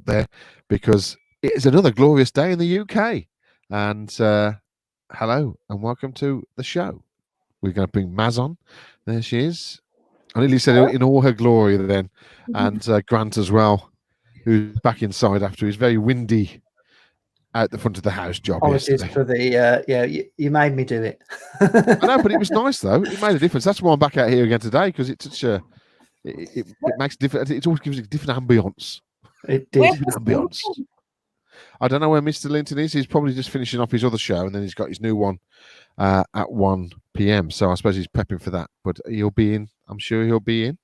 up there because it is another glorious day in the UK. And hello and welcome to the show. We're going to bring Maz on. There she is. I nearly said it in all her glory then. And Grant as well, who's back inside after his very windy out the front of the house job Apologies yesterday. for the you made me do it. I know, but it was nice though. It made a difference. That's why I'm back out here again today, because it's such a it makes different. It always gives a different ambience. It did. Ambience. I don't know where Mr. Linton is. He's probably just finishing off his other show, and then he's got his new one at 1 p.m. So I suppose he's prepping for that. But he'll be in. I'm sure he'll be in.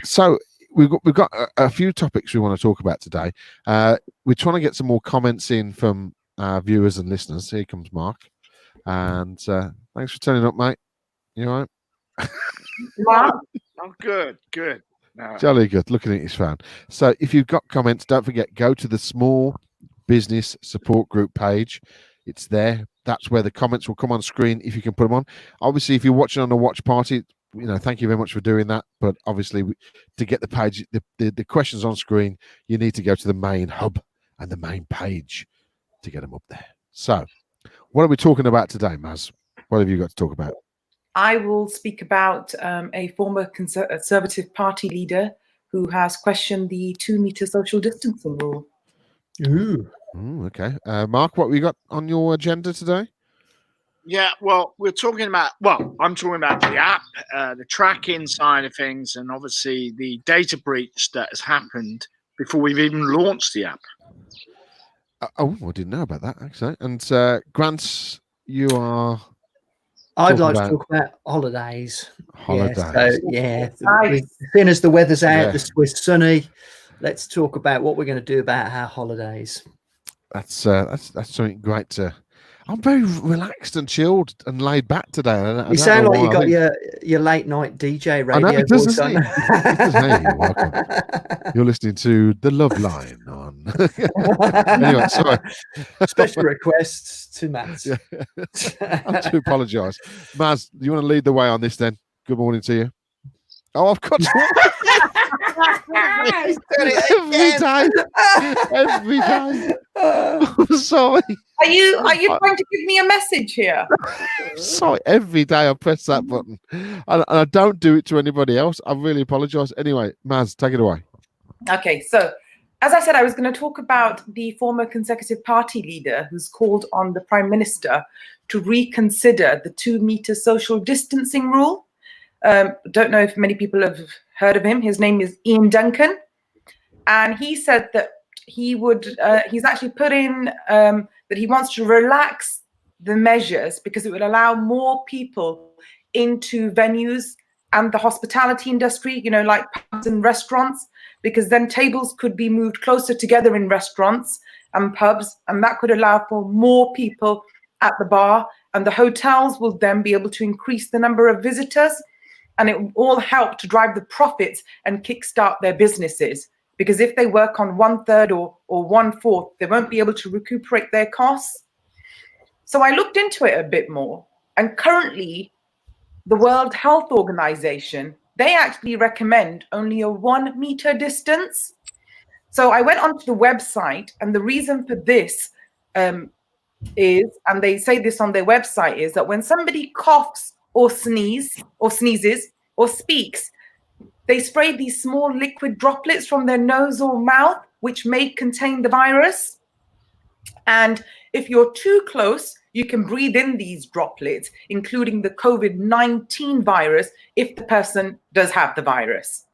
So we've got a few topics we want to talk about today. We're trying to get some more comments in from viewers and listeners. Here comes Mark, and thanks for turning up, mate. You all right? Mark, I'm good. No. Jolly good. Looking at his phone. So if you've got comments, don't forget, go to the Small Business Support Group page. It's there. That's where the comments will come on screen if you can put them on. Obviously, if you're watching on a watch party, thank you very much for doing that. But obviously, to get the page, the questions on screen, you need to go to the main hub and the main page to get them up there. So what are we talking about today, Maz? What have you got to talk about? I will speak about a former Conservative Party leader who has questioned the 2-meter social distancing rule. Ooh. Okay. Mark, what we got on your agenda today? Yeah, well, I'm talking about the app, the tracking side of things, and obviously the data breach that has happened before we've even launched the app. I didn't know about that, actually. And Grant, you are... I'd like to talk about holidays. Holidays. Yeah, so as soon as the weather's out, we're sunny. Let's talk about what we're going to do about our holidays. That's something great to. I'm very relaxed and chilled and laid back today. You sound like you got your late night DJ radio. I know, it does, voice doesn't it? Hey, welcome. You're listening to The Love Line on. Anyway, sorry. Special requests to Matt. Yeah. I have to apologise. Maz, do you want to lead the way on this then? Good morning to you. Oh, I've got to. Every day. I'm sorry. Are you trying to give me a message here? Sorry, every day I press that button, and I don't do it to anybody else. I really apologise. Anyway, Maz, take it away. Okay, so as I said, I was going to talk about the former Conservative Party leader who's called on the Prime Minister to reconsider the 2-meter social distancing rule. Don't know if many people have heard of him. His name is Duncan, and he said that he would. He's actually put in that he wants to relax the measures because it would allow more people into venues and the hospitality industry. Like pubs and restaurants, because then tables could be moved closer together in restaurants and pubs, and that could allow for more people at the bar, and the hotels will then be able to increase the number of visitors. And it will all help to drive the profits and kickstart their businesses. Because if they work on 1/3 or 1/4, they won't be able to recuperate their costs. So I looked into it a bit more. And currently, the World Health Organization, they actually recommend only a 1-meter distance. So I went onto the website, and the reason for this is, and they say this on their website, is that when somebody coughs or sneezes or speaks, they spray these small liquid droplets from their nose or mouth, which may contain the virus. And if you're too close, you can breathe in these droplets, including the COVID-19 virus, if the person does have the virus.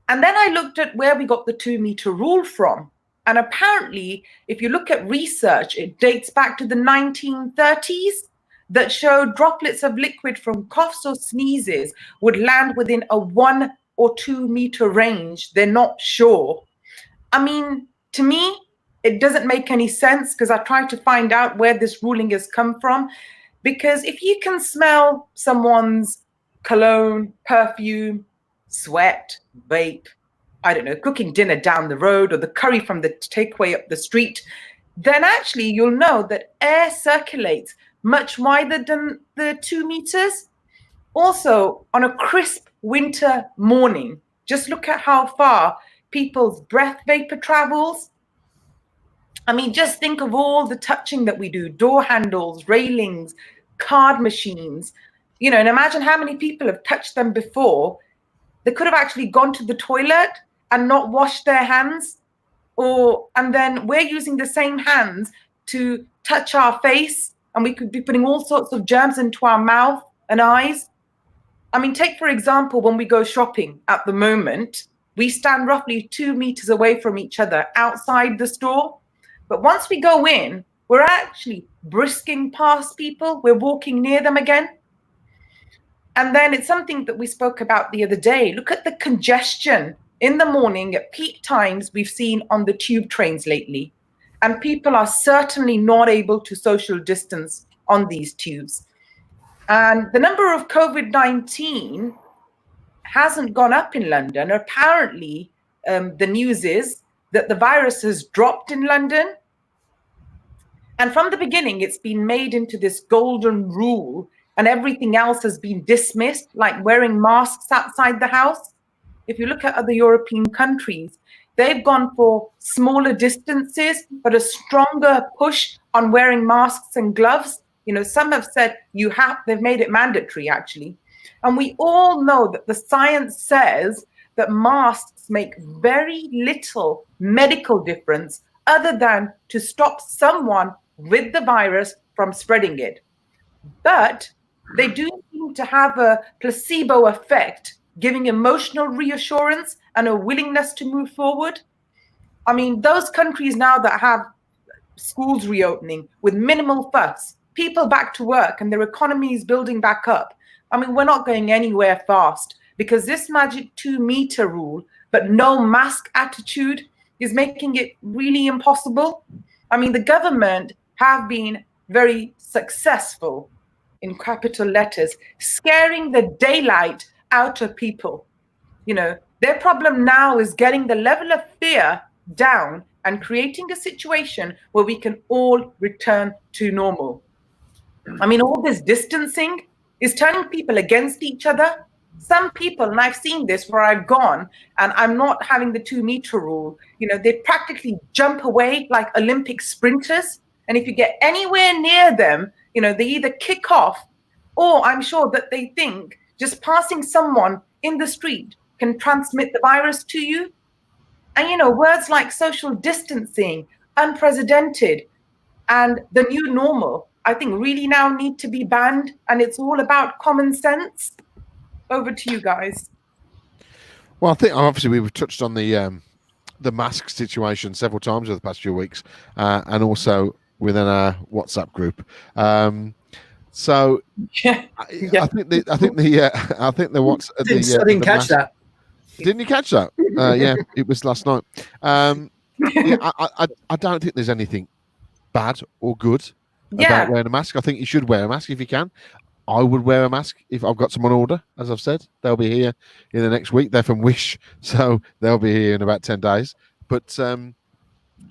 And then I looked at where we got the 2-meter rule from. And apparently, if you look at research, it dates back to the 1930s. That showed droplets of liquid from coughs or sneezes would land within a 1 or 2 meter range. They're not sure. I mean, to me, it doesn't make any sense, because I tried to find out where this ruling has come from. Because if you can smell someone's cologne, perfume, sweat, vape, I don't know, cooking dinner down the road, or the curry from the takeaway up the street, then actually you'll know that air circulates much wider than the 2 meters. Also, on a crisp winter morning, just look at how far people's breath vapor travels. I mean, just think of all the touching that we do, door handles, railings, card machines, you know, and imagine how many people have touched them before. They could have actually gone to the toilet and not washed their hands, and then we're using the same hands to touch our face, and we could be putting all sorts of germs into our mouth and eyes. I mean, take, for example, when we go shopping at the moment, we stand roughly 2 meters away from each other outside the store. But once we go in, we're actually brisking past people. We're walking near them again. And then it's something that we spoke about the other day. Look at the congestion in the morning at peak times we've seen on the tube trains lately. And people are certainly not able to social distance on these tubes. And the number of COVID-19 hasn't gone up in London. Apparently, the news is that the virus has dropped in London. And from the beginning, it's been made into this golden rule, and everything else has been dismissed, like wearing masks outside the house. If you look at other European countries, they've gone for smaller distances, but a stronger push on wearing masks and gloves. You know, some have said they've made it mandatory, actually. And we all know that the science says that masks make very little medical difference other than to stop someone with the virus from spreading it. But they do seem to have a placebo effect, giving emotional reassurance and a willingness to move forward. I mean, those countries now that have schools reopening with minimal fuss, people back to work, and their economy is building back up. I mean, we're not going anywhere fast, because this magic 2 meter rule, but no mask attitude, is making it really impossible. I mean, the government have been very successful, in capital letters, scaring the daylight out of people. You know, their problem now is getting the level of fear down and creating a situation where we can all return to normal. I mean, all this distancing is turning people against each other. Some people, and I've seen this where I've gone and I'm not having the 2 meter rule, you know, they practically jump away like Olympic sprinters. And if you get anywhere near them, you know, they either kick off, or I'm sure that they think just passing someone in the street can transmit the virus to you. And, you know, words like social distancing, unprecedented, and the new normal, I think really now need to be banned. And it's all about common sense. Over to you guys. Well, I think obviously we've touched on the mask situation several times over the past few weeks, and also within our WhatsApp group. So Yeah. I think the what's I didn't catch that. Didn't you catch that? Yeah, it was last night. Yeah, I don't think there's anything bad or good about wearing a mask. I think you should wear a mask if you can. I would wear a mask if I've got some on order. As I've said, they'll be here in the next week. They're from Wish, so they'll be here in about 10 days. But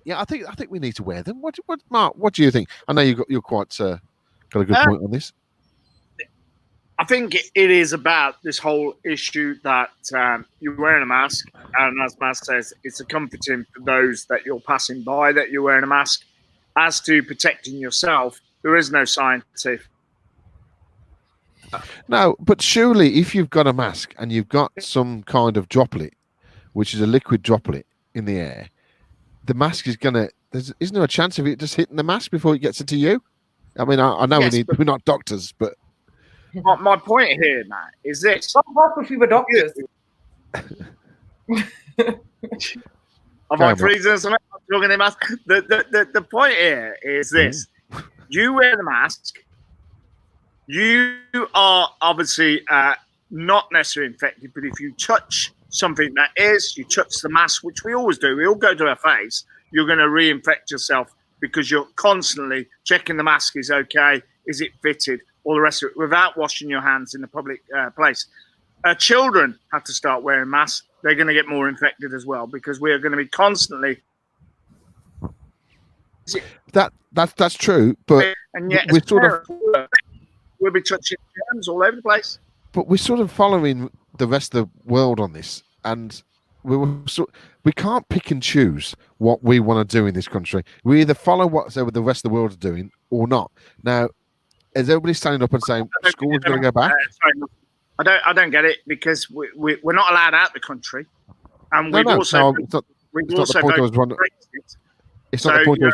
yeah, I think we need to wear them. What Mark? What do you think? I know you're quite got a good point on this. I think it is about this whole issue that you're wearing a mask, and as Matt says, it's a comforting for those that you're passing by that you're wearing a mask. As to protecting yourself, there is no scientific. No, but surely if you've got a mask and you've got some kind of droplet, which is a liquid droplet in the air, the mask is gonna. Isn't there a chance of it just hitting the mask before it gets into you? I mean, I know Yes, we're not doctors, but my point here, Matt, is this: What about if we were doctors? am I freezing something? I'm talking to mask. The point here is this: you wear the mask. You are obviously not necessarily infected, but if you touch something that is, you touch the mask, which we always do, we all go to our face, you're going to reinfect yourself because you're constantly checking the mask is okay, is it fitted, all the rest of it, without washing your hands in a public place. Children have to start wearing masks. They're going to get more infected as well because we are going to be constantly. That's true, but and yet we're sort of. We'll be touching germs all over the place. But we're sort of following the rest of the world on this, and we can't pick and choose what we want to do in this country. We either follow what the rest of the world is doing or not. Now, is everybody standing up and saying school's going to go back? I don't get it, because we're not allowed out the country, and we've also It's not the point I was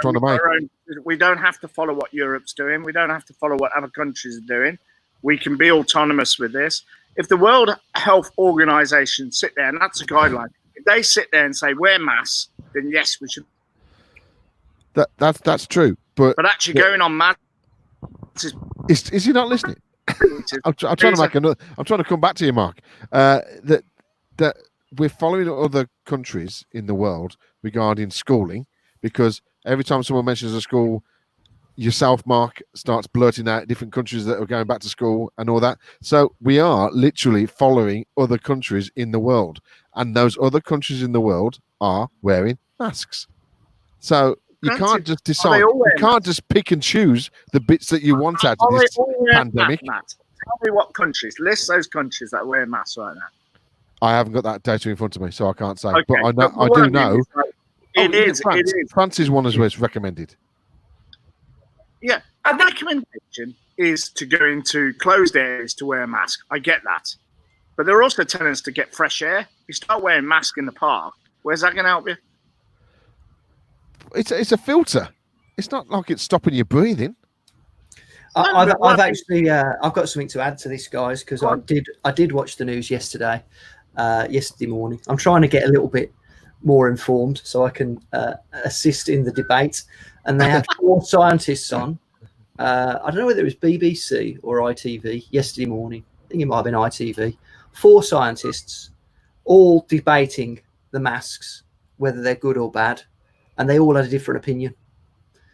trying to make. We don't have to follow what Europe's doing. We don't have to follow what other countries are doing. We can be autonomous with this. If the World Health Organization sit there, and that's a guideline, if they sit there and say wear masks, then yes, we should. That's true, but actually going on masks is he not listening? I'm trying to make another. I'm trying to come back to you, Mark. That we're following other countries in the world regarding schooling, because every time someone mentions a school, yourself, Mark, starts blurting out different countries that are going back to school and all that. So we are literally following other countries in the world, and those other countries in the world are wearing masks. So you can't just decide. You can't just pick and choose the bits that you want out of this pandemic. Tell me what countries. List those countries that wear masks right now. I haven't got that data in front of me, so I can't say. Okay. But I do know. It is. France is one as well. It's recommended. Yeah, a recommendation is to go into closed areas to wear a mask. I get that. But they're also telling us to get fresh air. If you start wearing masks in the park, where's that going to help you? It's a filter. It's not like it's stopping your breathing. I've actually I've got something to add to this, guys, because I did watch the news yesterday morning. I'm trying to get a little bit more informed so I can assist in the debate. And they had 4 scientists on. I don't know whether it was BBC or ITV yesterday morning. I think it might have been ITV. 4 scientists all debating the masks, whether they're good or bad. And they all had a different opinion.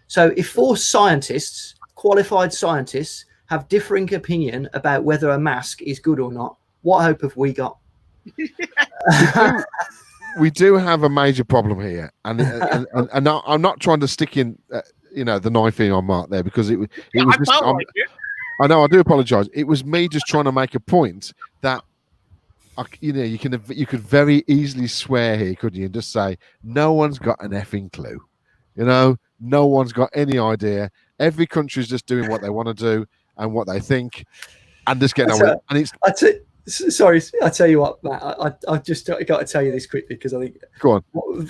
So if 4 scientists, qualified scientists, have differing opinion about whether a mask is good or not, what hope have we got? We do have a major problem here, and I'm not trying to stick in, the knife in on Mark there, because it was. I know. I do apologise. It was me just trying to make a point that, you could very easily swear here, couldn't you, and just say no one's got an effing clue. No one's got any idea. Every country's just doing what they want to do and what they think, and just getting on with it. Sorry, I tell you what, Matt. I just got to tell you this quickly, because I think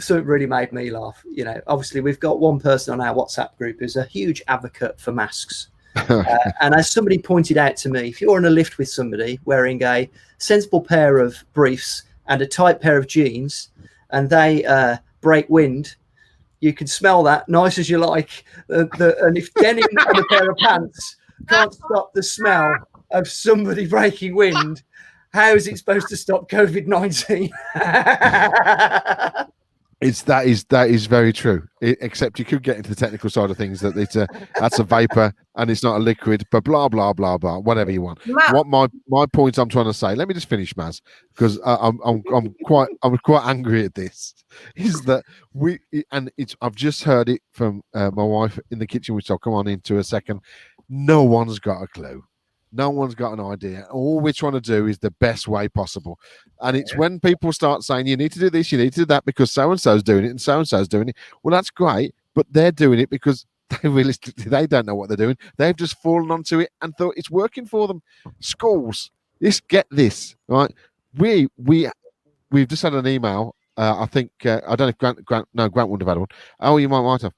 something really made me laugh. Obviously we've got one person on our WhatsApp group who's a huge advocate for masks, and as somebody pointed out to me, if you're in a lift with somebody wearing a sensible pair of briefs and a tight pair of jeans, and they break wind, you can smell that nice as you like. And if denim and a pair of pants can't stop the smell of somebody breaking wind, how is it supposed to stop COVID-19? That is very true. Except you could get into the technical side of things that that's a vapor and it's not a liquid, but blah blah blah blah, whatever you want. What my point I'm trying to say, let me just finish, Maz, because I'm quite angry at this. Is that I've just heard it from my wife in the kitchen, which I'll come on into a second. No one's got a clue. No one's got an idea. All we're trying to do is the best way possible. And it's when people start saying, you need to do this, you need to do that, because so-and-so's doing it and so-and-so's doing it. Well, that's great, but they're doing it because they don't know what they're doing. They've just fallen onto it and thought it's working for them. Schools, get this, right? We've just had an email. I think, I don't know if Grant wouldn't have had one. Oh, you might have.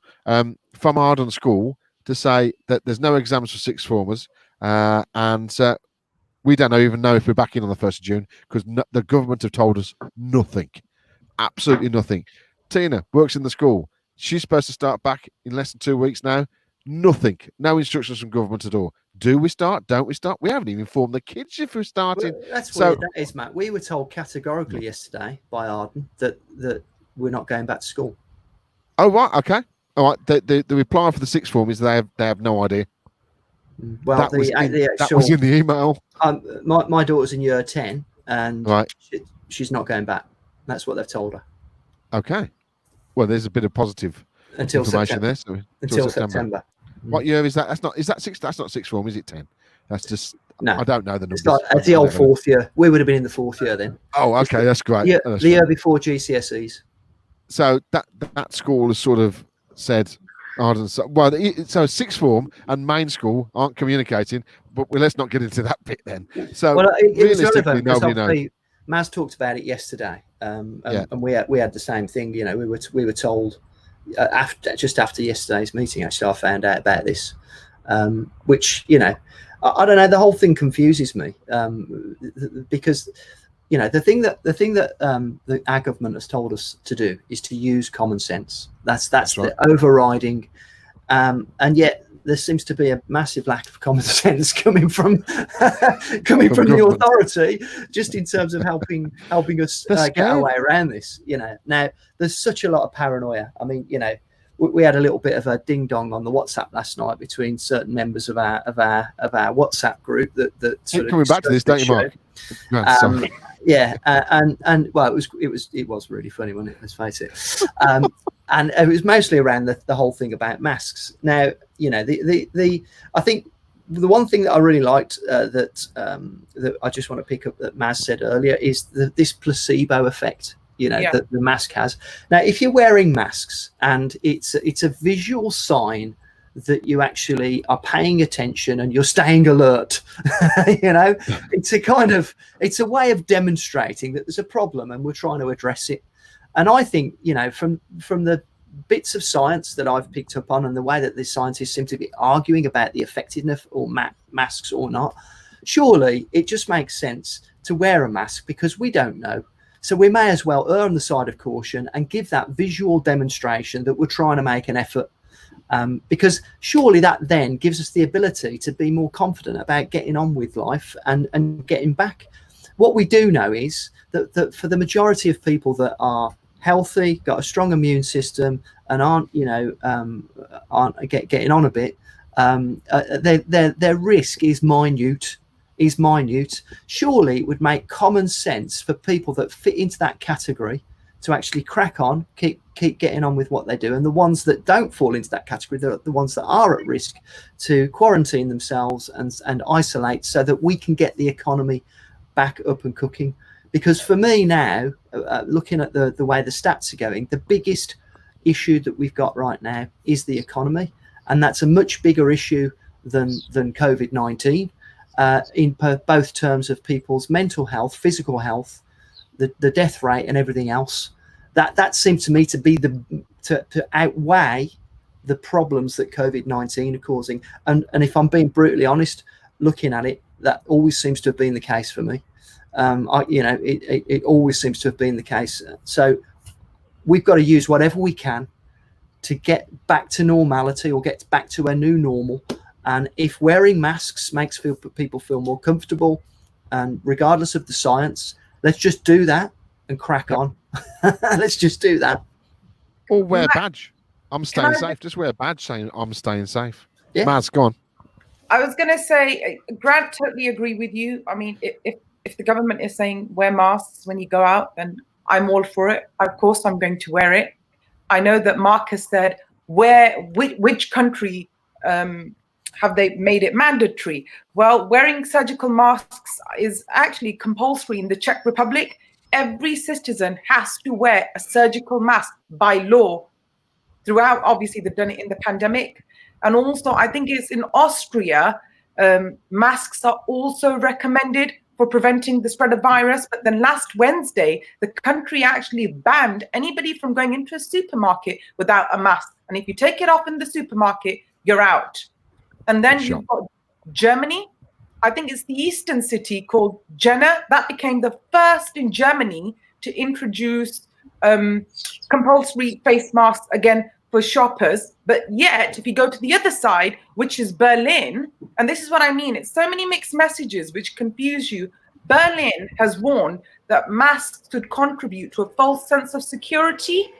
From Arden School to say that there's no exams for sixth formers. And we don't even know if we're back in on the 1st of June, because the government have told us nothing, absolutely nothing. Tina works in the school. She's supposed to start back in less than 2 weeks now. Nothing. No instructions from government at all. Do we start? Don't we start? We haven't even informed the kids if we're starting. Well, that's weird, that is, Matt. We were told categorically yesterday by Arden that we're not going back to school. Oh, right. Okay. All right. The reply for the sixth form is they have no idea. Well, that was in the email. My daughter's in year 10, and right. she's not going back. That's what they've told her. Okay. Well, there's a bit of positive information there. So until September. What year is that? That's not sixth form, is it 10? That's just No, I don't know the numbers. It's the old fourth year. We would have been in the fourth year then. Oh, okay, that's great. Yeah, That's the year right. before GCSEs. So that school has sort of said, so sixth form and main school aren't communicating, but let's not get into that bit then. So it was realistically, relevant because nobody knows. Maz talked about it yesterday, and we had the same thing. You know, we were told just after yesterday's meeting. Actually, I found out about this, which I don't know. The whole thing confuses me because the thing that our government has told us to do is to use common sense. That's right. The overriding, and yet there seems to be a massive lack of common sense coming from the authority, just in terms of helping us get our way around this. Now there's such a lot of paranoia. I mean, we had a little bit of a ding dong on the WhatsApp last night between certain members of our WhatsApp group that sort coming back to this, don't you, Mark? No, yeah, and well, it was really funny, wasn't it? Let's face it. And it was mostly around the whole thing about masks. Now, I think the one thing that I really liked that I just want to pick up that Maz said earlier is this placebo effect. That the mask has. Now, if you're wearing masks and it's a visual sign that you actually are paying attention and you're staying alert, it's a way of demonstrating that there's a problem and we're trying to address it. And I think, from the bits of science that I've picked up on and the way that the scientists seem to be arguing about the effectiveness or masks or not, surely it just makes sense to wear a mask because we don't know. So we may as well err on the side of caution and give that visual demonstration that we're trying to make an effort, because surely that then gives us the ability to be more confident about getting on with life and getting back. What we do know is that for the majority of people that are healthy, got a strong immune system, and aren't getting on a bit, their risk is minute. Surely it would make common sense for people that fit into that category to actually crack on, keep getting on with what they do, and the ones that don't fall into that category, the ones that are at risk, to quarantine themselves and isolate so that we can get the economy back up and cooking. Because for me now, looking at the way the stats are going, the biggest issue that we've got right now is the economy, and that's a much bigger issue than COVID-19. In both terms of people's mental health, physical health, the death rate, and everything else. That seems to me to be to outweigh the problems that COVID-19 are causing. And if I'm being brutally honest, looking at it, that always seems to have been the case for me. It always seems to have been the case. So we've got to use whatever we can to get back to normality or get back to a new normal. And if wearing masks makes people feel more comfortable, and regardless of the science, let's just do that and crack on. Let's just do that. Or wear a badge. I'm staying safe. Just wear a badge saying I'm staying safe. Yeah. Maz, go on. I was going to say, Grant, totally agree with you. I mean, if the government is saying wear masks when you go out, then I'm all for it. Of course, I'm going to wear it. I know that Mark has said, which country have they made it mandatory? Well, wearing surgical masks is actually compulsory in the Czech Republic. Every citizen has to wear a surgical mask by law throughout. Obviously, they've done it in the pandemic. And also, I think it's in Austria, masks are also recommended for preventing the spread of virus. But then last Wednesday, the country actually banned anybody from going into a supermarket without a mask. And if you take it off in the supermarket, you're out. And then you've got Germany. I think it's the eastern city called Jena. That became the first in Germany to introduce compulsory face masks again for shoppers. But yet, if you go to the other side, which is Berlin, and this is what I mean, it's so many mixed messages which confuse you. Berlin has warned that masks could contribute to a false sense of security.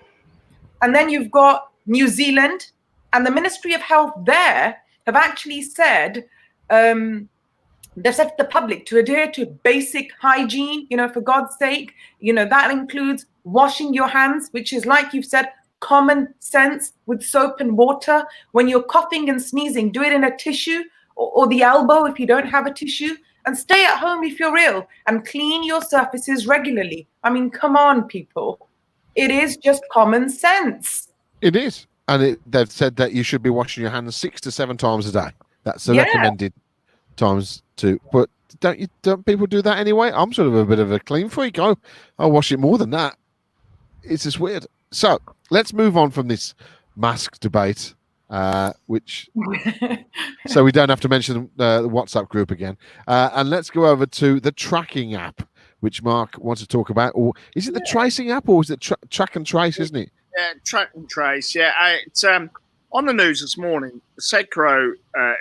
And then you've got New Zealand, and the Ministry of Health there have actually said, they've said to the public to adhere to basic hygiene, for God's sake. That includes washing your hands, which is, like you've said, common sense, with soap and water. When you're coughing and sneezing, do it in a tissue or the elbow if you don't have a tissue. And stay at home if you're ill, and clean your surfaces regularly. I mean, come on, people. It is just common sense. It is. And they've said that you should be washing your hands 6 to 7 times a day. That's the recommended times to. But don't people do that anyway? I'm sort of a bit of a clean freak. I'll wash it more than that. It's just weird. So let's move on from this mask debate, which so we don't have to mention the WhatsApp group again. And let's go over to the tracking app, which Mark wants to talk about. Or is it the tracing app, or is it track and trace, isn't it? Yeah, track and trace. Yeah, it's on the news this morning. Secro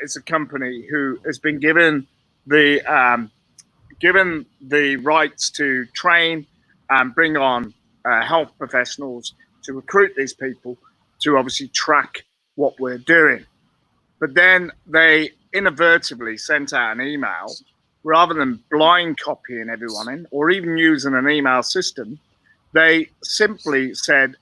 is a company who has been given the rights to train and bring on health professionals to recruit these people to obviously track what we're doing. But then they inadvertently sent out an email, rather than blind copying everyone in or even using an email system. They simply said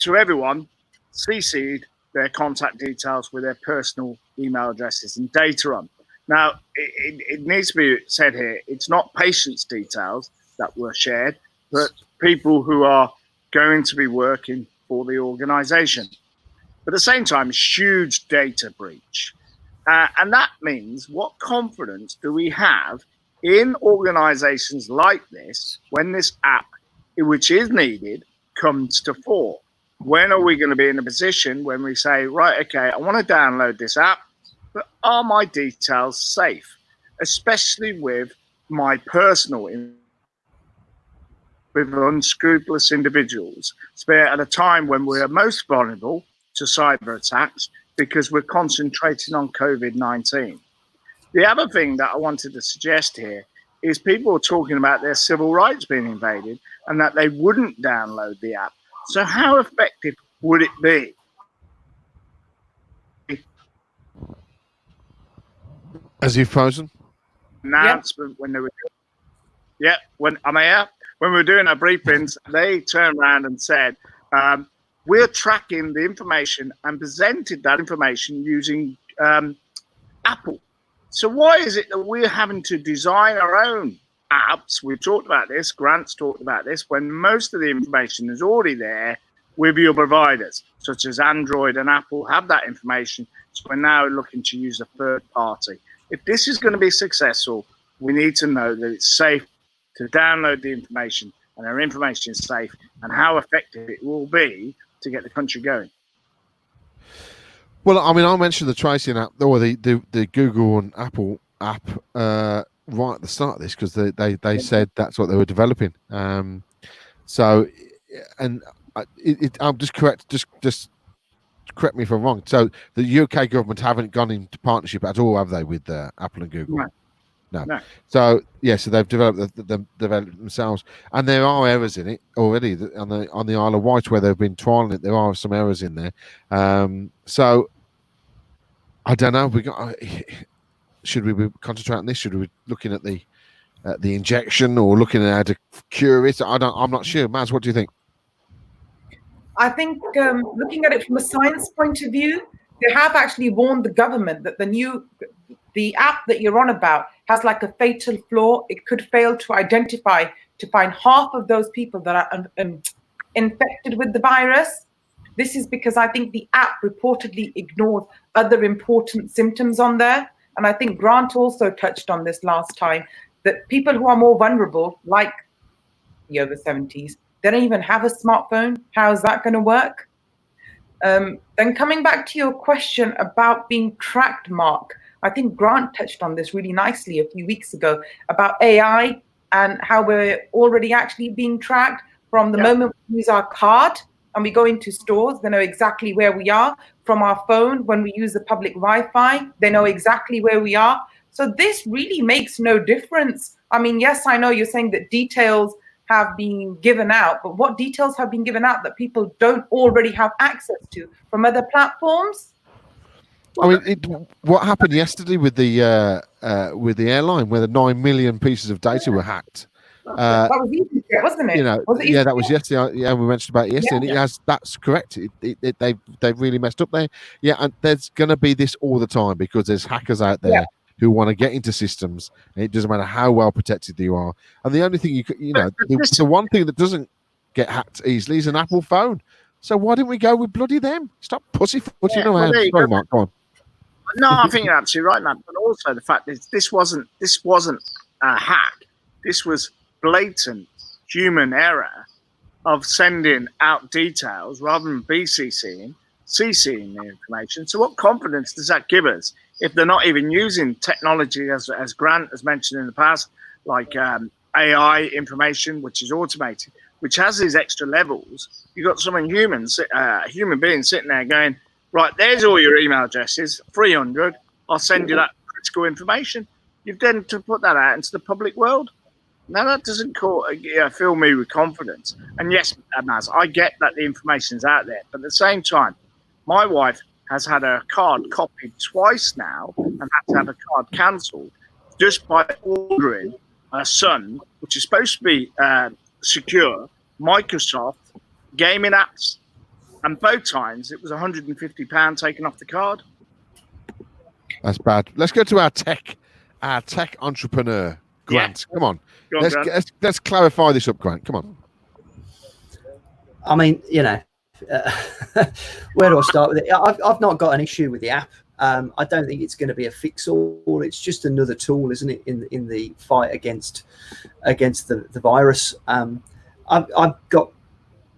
to everyone, CC'd their contact details with their personal email addresses and data on. Now, it needs to be said here, it's not patients' details that were shared, but people who are going to be working for the organization. But at the same time, huge data breach. And that means, what confidence do we have in organizations like this when this app, which is needed, comes to fore? When are we going to be in a position when we say, right, okay, I want to download this app, but are my details safe? Especially with my personal with unscrupulous individuals, at a time when we're most vulnerable to cyber attacks because we're concentrating on COVID-19. The other thing that I wanted to suggest here is people are talking about their civil rights being invaded and that they wouldn't download the app. So how effective would it be? As you've frozen? Announcement when they were when we were doing our briefings, they turned around and said, we're tracking the information and presented that information using Apple. So why is it that we're having to design our own apps? We've talked about this, Grant's talked about this, when most of the information is already there with your providers, such as Android and Apple have that information. So we're now looking to use a third party. If this is going to be successful, we need to know that it's safe to download the information and our information is safe, and how effective it will be to get the country going. Well, I mean, I mentioned the tracing app, or the Google and Apple app right at the start of this, because they said that's what they were developing. So, and I'm just correct. Just correct me if I'm wrong. So the UK government haven't gone into partnership at all, have they, with Apple and Google? No. So so they've developed themselves, and there are errors in it already on the Isle of Wight where they've been trialing it. There are some errors in there. So I don't know. Should we be concentrating on this? Should we be looking at the injection, or looking at how to cure it? I'm not sure. Maz, what do you think? I think looking at it from a science point of view, they have actually warned the government that the app that you're on about has like a fatal flaw. It could fail to identify, to find half of those people that are infected with the virus. This is because I think the app reportedly ignores other important symptoms on there. And I think Grant also touched on this last time, that people who are more vulnerable, like the over 70s, they don't even have a smartphone. How is that going to work? Then coming back to your question about being tracked, Mark, I think Grant touched on this really nicely a few weeks ago about AI and how we're already actually being tracked from the moment we use our card and we go into stores. They know exactly where we are. From our phone, when we use the public Wi-Fi, they know exactly where we are. So this really makes no difference. I mean, yes, I know you're saying that details have been given out, but what details have been given out that people don't already have access to from other platforms? I mean, what happened yesterday with the airline, where the 9 million pieces of data were hacked? That was EasyJet, wasn't it? That was yesterday. Yeah, we mentioned about it yesterday. And that's correct. They've really messed up there. Yeah, and there's going to be this all the time because there's hackers out there who want to get into systems, and it doesn't matter how well protected you are. And the only thing the one thing that doesn't get hacked easily is an Apple phone. So why didn't we go with bloody them? Stop pussyfooting around. Sorry, Mark, go on. No, I think you're absolutely right, Matt. But also the fact that this wasn't a hack. This was blatant human error of sending out details rather than CCing the information. So what confidence does that give us if they're not even using technology, as Grant has mentioned in the past, like AI information, which is automated, which has these extra levels? You've got someone human being sitting there going, right, there's all your email addresses, 300. I'll send you that critical information. You've then to put that out into the public world. Now, that doesn't fill me with confidence. And yes, Maz, I get that the information's out there. But at the same time, my wife has had her card copied twice now and had to have a card cancelled just by ordering her son, which is supposed to be secure, Microsoft gaming apps. And both times it was £150 taken off the card. That's bad. Let's go to our tech entrepreneur, Grant. Yeah. Come on. Let's clarify this up, Grant. Come on. I mean, where do I start with it? I've not got an issue with the app. I don't think it's going to be a fix-all. It's just another tool, isn't it, in the fight against the virus. I've got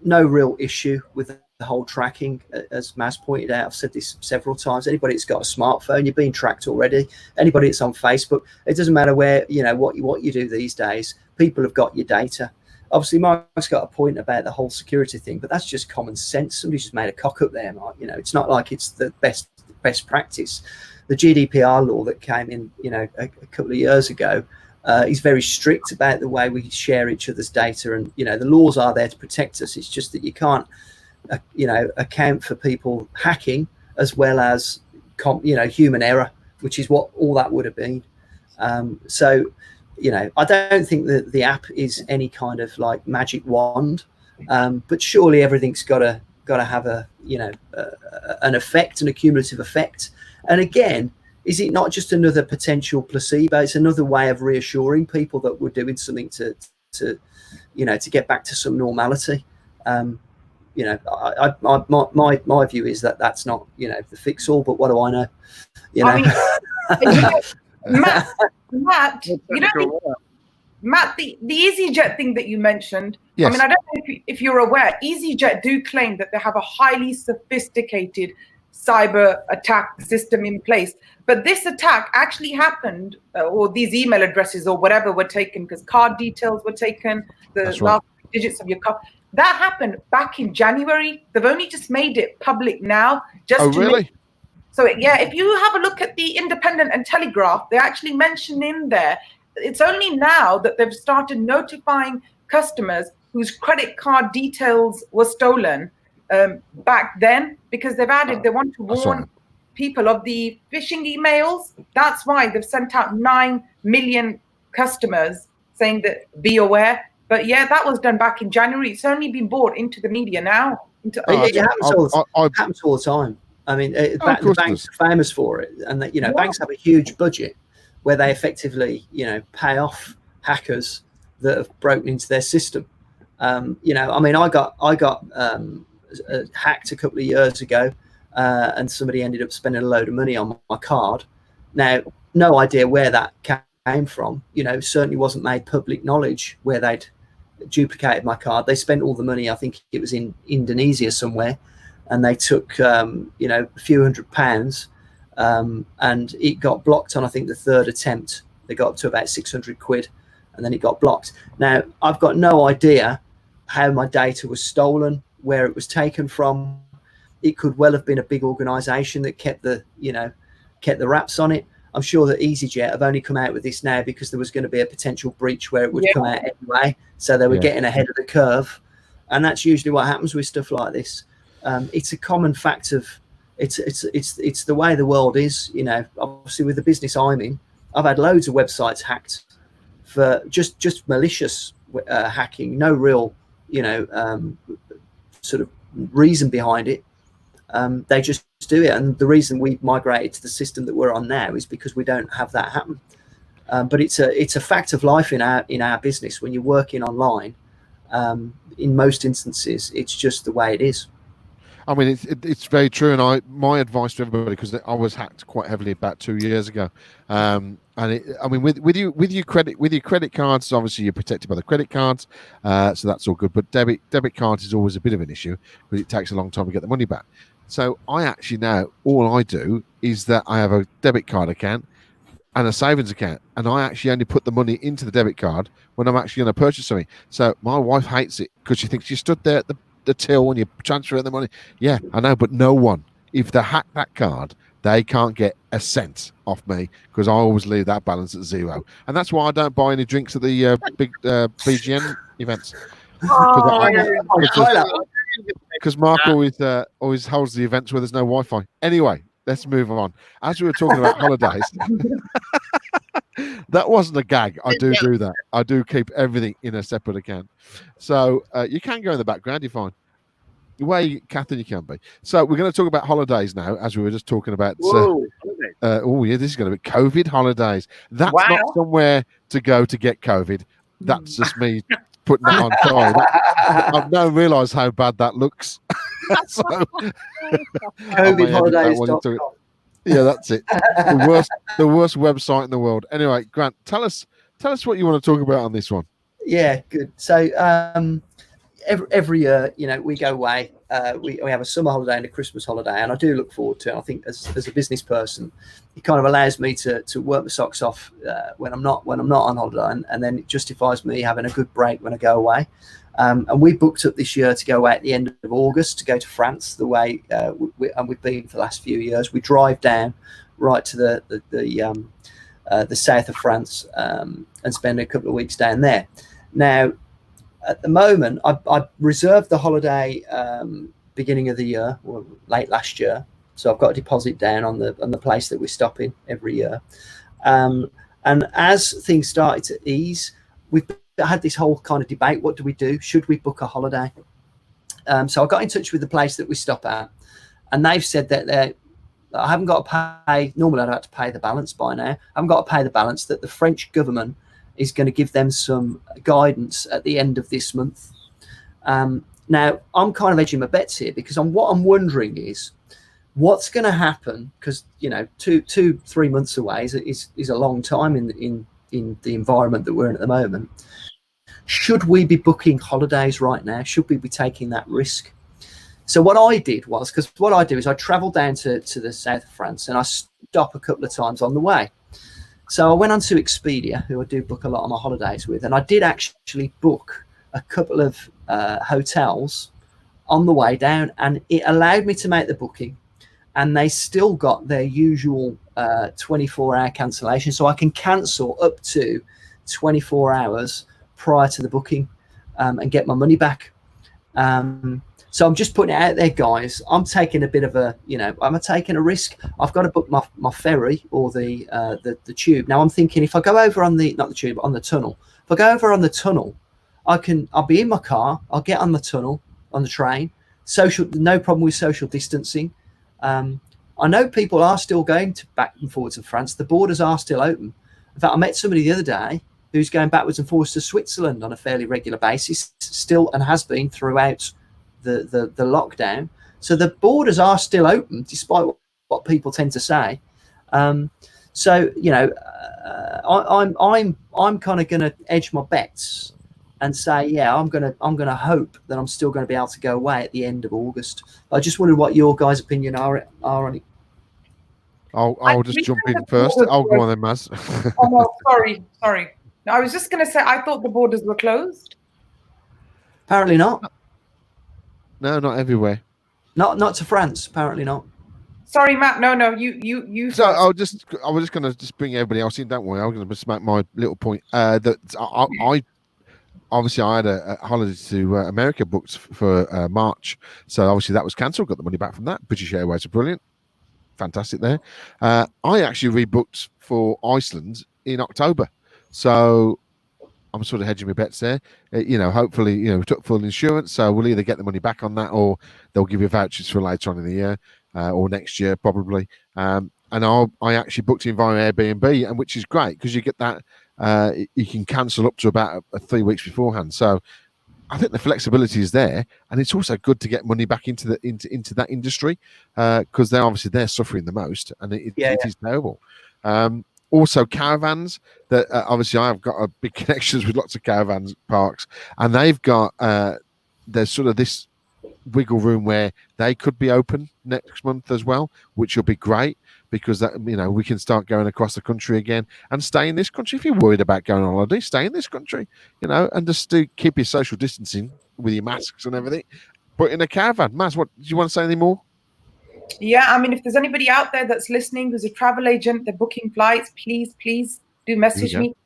no real issue with the whole tracking, as Maz pointed out. I've said this several times. Anybody that's got a smartphone, you're being tracked already. Anybody that's on Facebook, it doesn't matter where, what you do these days. People have got your data. Obviously, Mark's got a point about the whole security thing, but that's just common sense. Somebody's just made a cock up there, Mark. It's not like it's the best practice. The GDPR law that came in, a couple of years ago, is very strict about the way we share each other's data, and the laws are there to protect us. It's just that you can't account for people hacking as well as human error, which is what all that would have been. So I don't think that the app is any kind of like magic wand, but surely everything's got to have an effect, an accumulative effect. And again, is it not just another potential placebo? It's another way of reassuring people that we're doing something to get back to some normality. My view is that that's not the fix all, but what do I know? Matt, Matt, the EasyJet thing that you mentioned. Yes. I mean, I don't know if you're aware, EasyJet do claim that they have a highly sophisticated cyber attack system in place, but this attack actually happened, or these email addresses or whatever were taken because card details were taken, last digits of your card. That happened back in January. They've only just made it public now. Really? So, yeah, if you have a look at the Independent and Telegraph, they actually mention in there, it's only now that they've started notifying customers whose credit card details were stolen back then, because they want to warn people of the phishing emails. That's why they've sent out 9 million customers saying that be aware. But yeah, that was done back in January. It's only been brought into the media now. It happens all the time. I mean, the banks are famous for it, and that banks have a huge budget where they effectively pay off hackers that have broken into their system. I mean, I got hacked a couple of years ago, and somebody ended up spending a load of money on my card. Now, no idea where that came from. Certainly wasn't made public knowledge where they'd duplicated my card. They spent all the money. I think it was in Indonesia somewhere, and they took a few £100, and it got blocked on, I think, the third attempt. They got up to about 600 quid, and then it got blocked. Now, I've got no idea how my data was stolen, where it was taken from. It could well have been a big organisation that kept the wraps on it. I'm sure that EasyJet have only come out with this now because there was going to be a potential breach where it would come out anyway. So they were getting ahead of the curve. And that's usually what happens with stuff like this. It's a common fact of it's the way the world is. Obviously with the business I'm in, I've had loads of websites hacked for just malicious hacking, no real sort of reason behind it. They just do it. And the reason we've migrated to the system that we're on now is because we don't have that happen. But it's a fact of life in our business. When you're working online, in most instances, it's just the way it is. I mean, it's very true, and my advice to everybody, because I was hacked quite heavily about 2 years ago, and I mean, with your credit cards, obviously you're protected by the credit cards, so that's all good. But debit cards is always a bit of an issue because it takes a long time to get the money back. So I actually now all I do is that I have a debit card account and a savings account, and I actually only put the money into the debit card when I'm actually going to purchase something. So my wife hates it because she thinks you stood there at the till when you transfer the money. Yeah, I know, but no one, if they hack that card, they can't get a cent off me because I always leave that balance at zero. And that's why I don't buy any drinks at the big BGN events. Because Mark always holds the events where there's no Wi-Fi. Anyway, let's move on. As we were talking about holidays, that wasn't a gag. I do that. I do keep everything in a separate account. So you can go in the background. You're fine. The way, Catherine, you can be. So we're going to talk about holidays now, as we were just talking about. Oh, yeah, this is going to be COVID holidays. That's not somewhere to go to get COVID. That's just me putting that on time. I don't realise how bad that looks. So, COVIDholidays.com. Yeah, that's it. The worst website in the world. Anyway, Grant, tell us what you want to talk about on this one. Yeah, good. So every year, we go away. We have a summer holiday and a Christmas holiday, and I do look forward to it. I think as a business person, it kind of allows me to work my socks off when I'm not on holiday, and then it justifies me having a good break when I go away. And we booked up this year to go away at the end of August to go to France. The way we've been for the last few years, we drive down right to the south of France and spend a couple of weeks down there. Now, at the moment, I reserved the holiday beginning of the year or late last year, so I've got a deposit down on the place that we're stopping every year. And as things started to ease, we've had this whole kind of debate: what do we do? Should we book a holiday? So I got in touch with the place that we stop at, and they've said that I haven't got to pay. Normally, I'd have to pay the balance by now. I haven't got to pay the balance. That the French government is going to give them some guidance at the end of this month. Now, I'm kind of edging my bets here because what I'm wondering is what's going to happen, because 2-3 months away is a long time in the environment that we're in at the moment. Should we be booking holidays right now? Should we be taking that risk? So what I did was, because what I do is I travel down to the south of France and I stop a couple of times on the way. So I went on to Expedia, who I do book a lot of my holidays with, and I did actually book a couple of hotels on the way down, and it allowed me to make the booking, and they still got their usual 24-hour cancellation, so I can cancel up to 24 hours prior to the booking and get my money back. So I'm just putting it out there, guys. I'm taking a bit of I'm taking a risk. I've got to book my ferry or the tube. Now I'm thinking if I go over on not the tube, but on the tunnel. If I go over on the tunnel, I'll be in my car. I'll get on the tunnel, on the train. No problem with social distancing. I know people are still going back and forwards to France. The borders are still open. In fact, I met somebody the other day who's going backwards and forwards to Switzerland on a fairly regular basis, still, and has been throughout the lockdown. So the borders are still open, despite what people tend to say. So I'm kind of going to edge my bets and say, yeah, I'm gonna hope that I'm still going to be able to go away at the end of August. I just wondered what your guys' opinion are on it. I'll just jump in first. I'll go on then, Maz. Oh no, sorry. No, I was just going to say I thought the borders were closed. Apparently not. No, not everywhere. Not to France. Apparently not. Sorry, Matt. No. You. So I was just going to bring everybody else in. Don't worry. I was going to make my little point. That I obviously I had a holiday to America booked for March. So obviously that was cancelled. Got the money back from that. British Airways are brilliant. Fantastic there. I actually rebooked for Iceland in October. So I'm sort of hedging my bets there. Hopefully, we took full insurance, so we'll either get the money back on that, or they'll give you vouchers for later on in the year or next year probably. And I actually booked in via Airbnb, and which is great because you get that you can cancel up to about 3 weeks beforehand. So I think the flexibility is there, and it's also good to get money back into that industry because they're suffering the most, and it is terrible. Also, caravans. That obviously I've got a big connections with lots of caravan parks, and they've got there's sort of this wiggle room where they could be open next month as well, which will be great because that we can start going across the country again and stay in this country. If you're worried about going on holiday, stay in this country, and just keep your social distancing with your masks and everything. But in a caravan, Maz, what do you want to say any more? Yeah, I mean, if there's anybody out there that's listening who's a travel agent, they're booking flights, please do message me.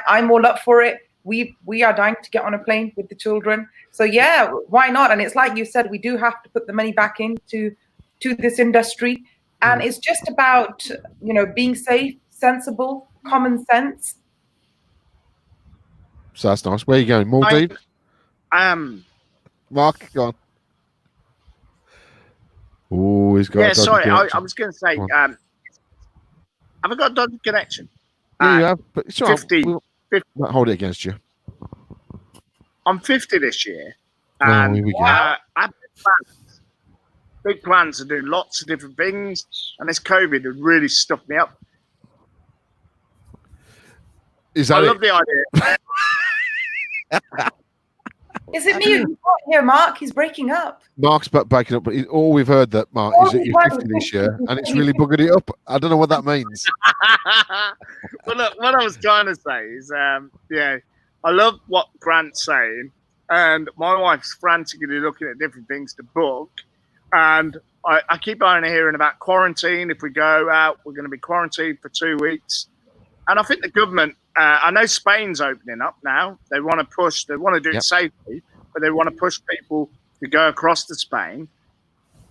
I'm all up for it. We are dying to get on a plane with the children. So yeah, why not? And it's like you said, we do have to put the money back into this industry. And it's just about, being safe, sensible, common sense. So that's nice. Where are you going? Maldives? Mark, go on. Oh, he's got. Yeah, sorry. I was going to say, have I got a dodgy connection? Yeah, you have. But it's 50. Might hold it against you. I'm 50 this year. And here we go. I have big plans to do lots of different things. And this COVID has really stuffed me up. I love the idea. Is it me you got here, Mark? He's breaking up. Mark's breaking up, but all we've heard that Mark is that you're 50 this year, and it's really buggered it up. I don't know what that means. Well, look, what I was trying to say is, I love what Grant's saying, and my wife's frantically looking at different things to book, and I keep on hearing about quarantine. If we go out, we're going to be quarantined for 2 weeks, and I think the government. I know Spain's opening up now. They want to do it safely, but they want to push people to go across to Spain.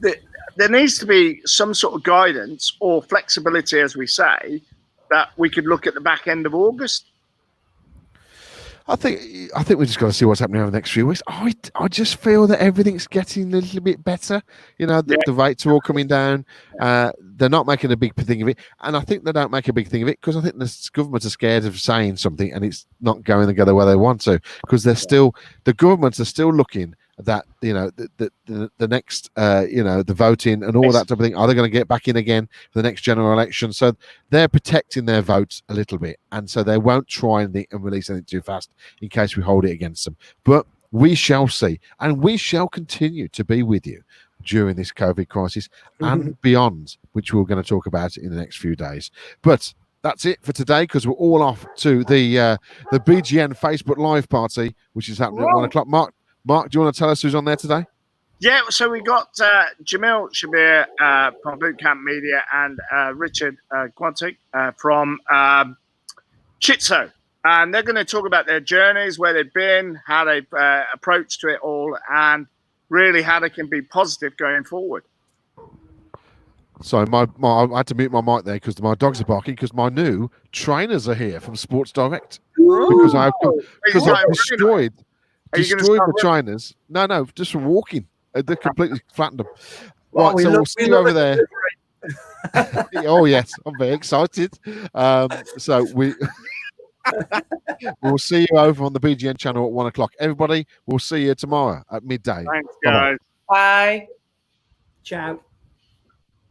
There needs to be some sort of guidance or flexibility, as we say, that we could look at the back end of August. I think we just got to see what's happening over the next few weeks. I just feel that everything's getting a little bit better. The rates are all coming down. They're not making a big thing of it, and I think they don't make a big thing of it because I think the governments are scared of saying something and it's not going together where they want to, because the governments are still looking that the next the voting and all that type of thing, are they going to get back in again for the next general election? So they're protecting their votes a little bit, and so they won't try and release anything too fast in case we hold it against them. But we shall see, and we shall continue to be with you during this COVID crisis and beyond, which we're going to talk about in the next few days. But that's it for today, because we're all off to the BGN Facebook Live party, which is happening at 1 o'clock. Mark, do you want to tell us who's on there today? Yeah, so we got Jamil Shabir from Bootcamp Media and Richard Quantic from Chitso. And they're going to talk about their journeys, where they've been, how they've approached to it all, and really how they can be positive going forward. Sorry, I had to mute my mic there because my dogs are barking, because my new trainers are here from Sports Direct. Because I've destroyed the trainers. No, just from walking. They're completely flattened them. Right, so we'll see you over there. Oh, yes, I'm very excited. So we'll see you over on the BGN channel at 1 o'clock. Everybody, we'll see you tomorrow at midday. Thanks, guys. Bye. Ciao.